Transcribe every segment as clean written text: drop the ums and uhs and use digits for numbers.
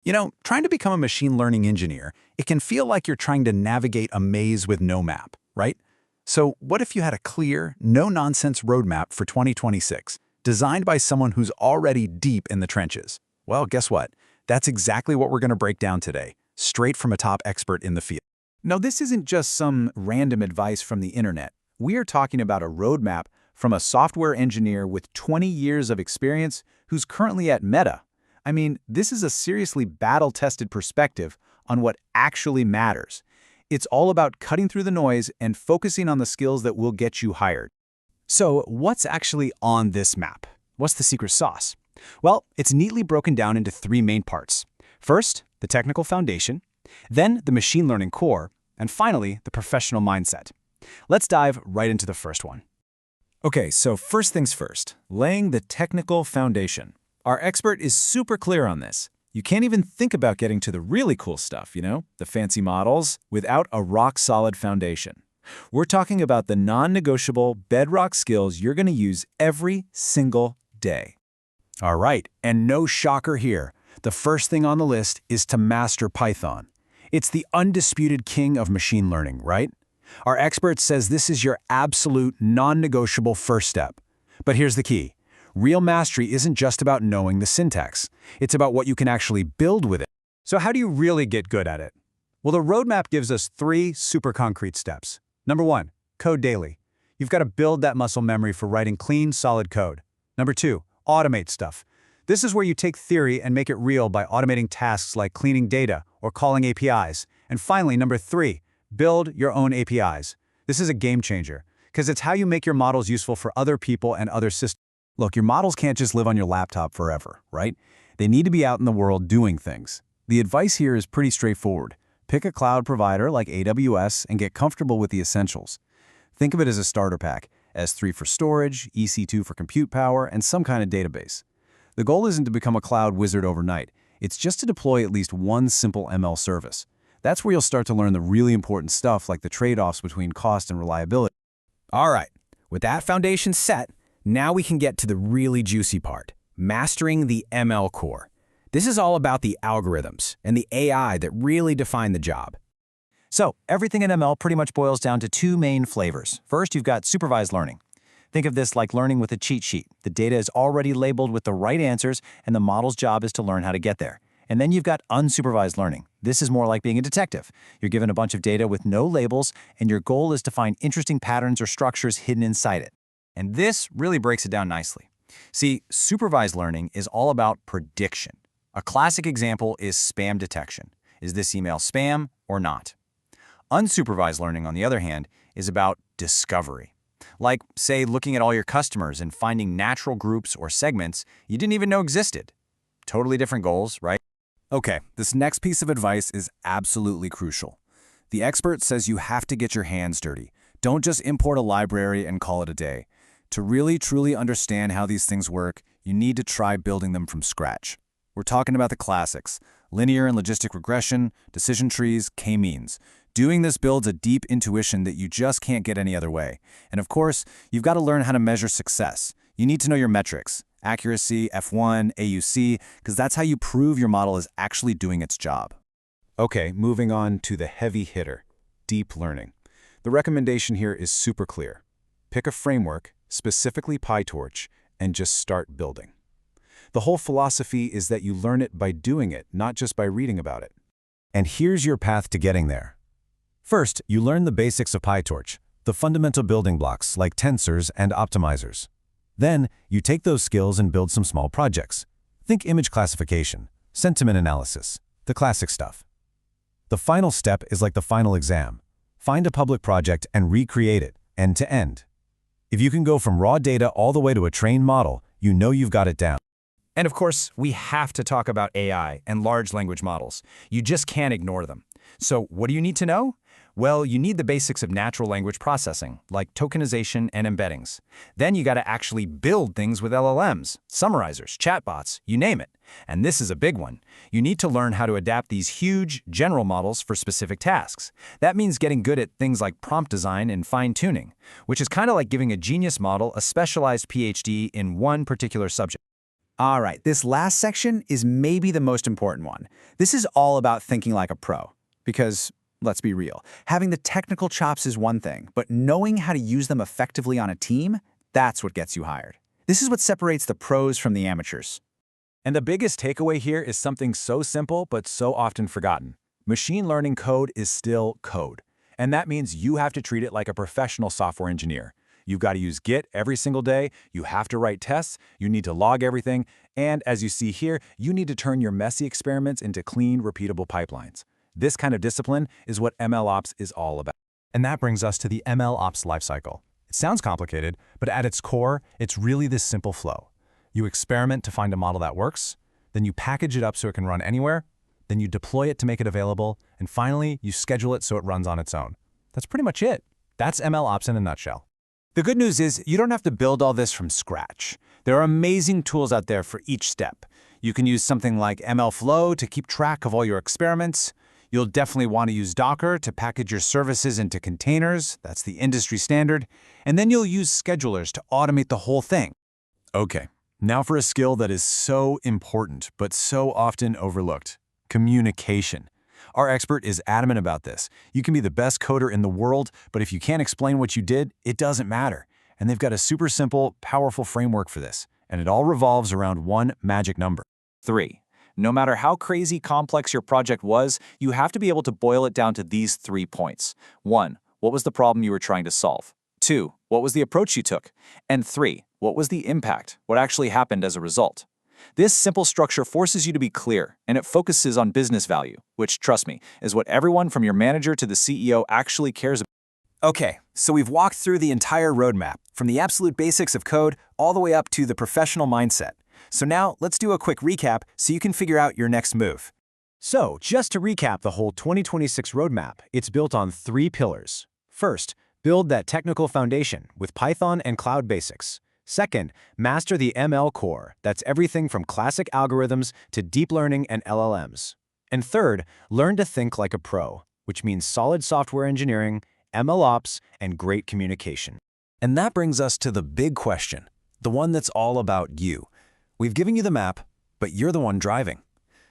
Trying to become a machine learning engineer, it can feel like you're trying to navigate a maze with no map, right? So what if you had a clear, no-nonsense roadmap for 2026, designed by someone who's already deep in the trenches? Well, guess what? That's exactly what we're going to break down today, straight from a top expert in the field. Now, this isn't just some random advice from the internet. We are talking about a roadmap from a software engineer with 20 years of experience who's currently at Meta. I mean, this is a seriously battle-tested perspective on what actually matters. It's all about cutting through the noise and focusing on the skills that will get you hired. So, what's actually on this map? What's the secret sauce? Well, it's neatly broken down into three main parts. First, the technical foundation, then the machine learning core, and finally, the professional mindset. Let's dive right into the first one. Okay, so first things first, laying the technical foundation. Our expert is super clear on this. You can't even think about getting to the really cool stuff, the fancy models, without a rock-solid foundation. We're talking about the non-negotiable bedrock skills you're going to use every single day. All right, and no shocker here. The first thing on the list is to master Python. It's the undisputed king of machine learning, right? Our expert says this is your absolute non-negotiable first step. But here's the key. Real mastery isn't just about knowing the syntax. It's about what you can actually build with it. So how do you really get good at it? Well, the roadmap gives us three super concrete steps. Number one, code daily. You've got to build that muscle memory for writing clean, solid code. Number two, automate stuff. This is where you take theory and make it real by automating tasks like cleaning data or calling APIs. And finally, number three, build your own APIs. This is a game changer, because it's how you make your models useful for other people and other systems. Look, your models can't just live on your laptop forever, right? They need to be out in the world doing things. The advice here is pretty straightforward. Pick a cloud provider like AWS and get comfortable with the essentials. Think of it as a starter pack, S3 for storage, EC2 for compute power, and some kind of database. The goal isn't to become a cloud wizard overnight. It's just to deploy at least one simple ML service. That's where you'll start to learn the really important stuff like the trade-offs between cost and reliability. All right, with that foundation set, now we can get to the really juicy part, mastering the ML core. This is all about the algorithms and the AI that really define the job. So everything in ML pretty much boils down to two main flavors. First, you've got supervised learning. Think of this like learning with a cheat sheet. The data is already labeled with the right answers, and the model's job is to learn how to get there. And then you've got unsupervised learning. This is more like being a detective. You're given a bunch of data with no labels, and your goal is to find interesting patterns or structures hidden inside it. And this really breaks it down nicely. See, supervised learning is all about prediction. A classic example is spam detection. Is this email spam or not? Unsupervised learning, on the other hand, is about discovery. Like, say, looking at all your customers and finding natural groups or segments you didn't even know existed. Totally different goals, right? Okay, this next piece of advice is absolutely crucial. The expert says you have to get your hands dirty. Don't just import a library and call it a day. To really, truly understand how these things work, you need to try building them from scratch. We're talking about the classics: linear and logistic regression, decision trees, k-means. Doing this builds a deep intuition that you just can't get any other way. And of course, you've got to learn how to measure success. You need to know your metrics, accuracy, F1, AUC, because that's how you prove your model is actually doing its job. Okay, moving on to the heavy hitter, deep learning. The recommendation here is super clear. Pick a framework, specifically PyTorch, and just start building. The whole philosophy is that you learn it by doing it, not just by reading about it. And here's your path to getting there. First, you learn the basics of PyTorch, the fundamental building blocks like tensors and optimizers. Then, you take those skills and build some small projects. Think image classification, sentiment analysis, the classic stuff. The final step is like the final exam. Find a public project and recreate it, end to end. If you can go from raw data all the way to a trained model, you know you've got it down. And of course, we have to talk about AI and large language models. You just can't ignore them. So what do you need to know? Well, you need the basics of natural language processing, like tokenization and embeddings. Then you got to actually build things with LLMs, summarizers, chatbots, you name it. And this is a big one. You need to learn how to adapt these huge, general models for specific tasks. That means getting good at things like prompt design and fine-tuning, which is kind of like giving a genius model a specialized PhD in one particular subject. All right, this last section is maybe the most important one. This is all about thinking like a pro. Because, let's be real, having the technical chops is one thing, but knowing how to use them effectively on a team, that's what gets you hired. This is what separates the pros from the amateurs. And the biggest takeaway here is something so simple but so often forgotten. Machine learning code is still code. And that means you have to treat it like a professional software engineer. You've got to use Git every single day, you have to write tests, you need to log everything, and as you see here, you need to turn your messy experiments into clean, repeatable pipelines. This kind of discipline is what MLOps is all about. And that brings us to the MLOps lifecycle. It sounds complicated, but at its core, it's really this simple flow. You experiment to find a model that works, then you package it up so it can run anywhere, then you deploy it to make it available, and finally, you schedule it so it runs on its own. That's pretty much it. That's MLOps in a nutshell. The good news is you don't have to build all this from scratch. There are amazing tools out there for each step. You can use something like MLflow to keep track of all your experiments. You'll definitely want to use Docker to package your services into containers. That's the industry standard. And then you'll use schedulers to automate the whole thing. Okay, now for a skill that is so important but so often overlooked: communication. Our expert is adamant about this. You can be the best coder in the world, but if you can't explain what you did, it doesn't matter. And they've got a super simple, powerful framework for this. And it all revolves around one magic number: 3. No matter how crazy complex your project was, you have to be able to boil it down to these 3 points. 1. What was the problem you were trying to solve? 2. What was the approach you took? And 3. What was the impact? What actually happened as a result? This simple structure forces you to be clear, and it focuses on business value, which, trust me, is what everyone from your manager to the CEO actually cares about. Okay, so we've walked through the entire roadmap, from the absolute basics of code all the way up to the professional mindset. So now let's do a quick recap so you can figure out your next move. So, just to recap the whole 2026 roadmap, it's built on 3 pillars. First, build that technical foundation with Python and cloud basics. Second, master the ML core. That's everything from classic algorithms to deep learning and LLMs. And third, learn to think like a pro, which means solid software engineering, MLOps, and great communication. And that brings us to the big question, the one that's all about you. We've given you the map, but you're the one driving.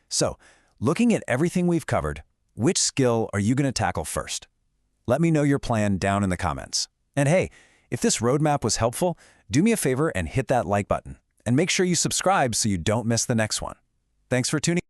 So, looking at everything we've covered, which skill are you going to tackle first? Let me know your plan down in the comments. And hey, if this roadmap was helpful, do me a favor and hit that like button. And make sure you subscribe so you don't miss the next one. Thanks for tuning in.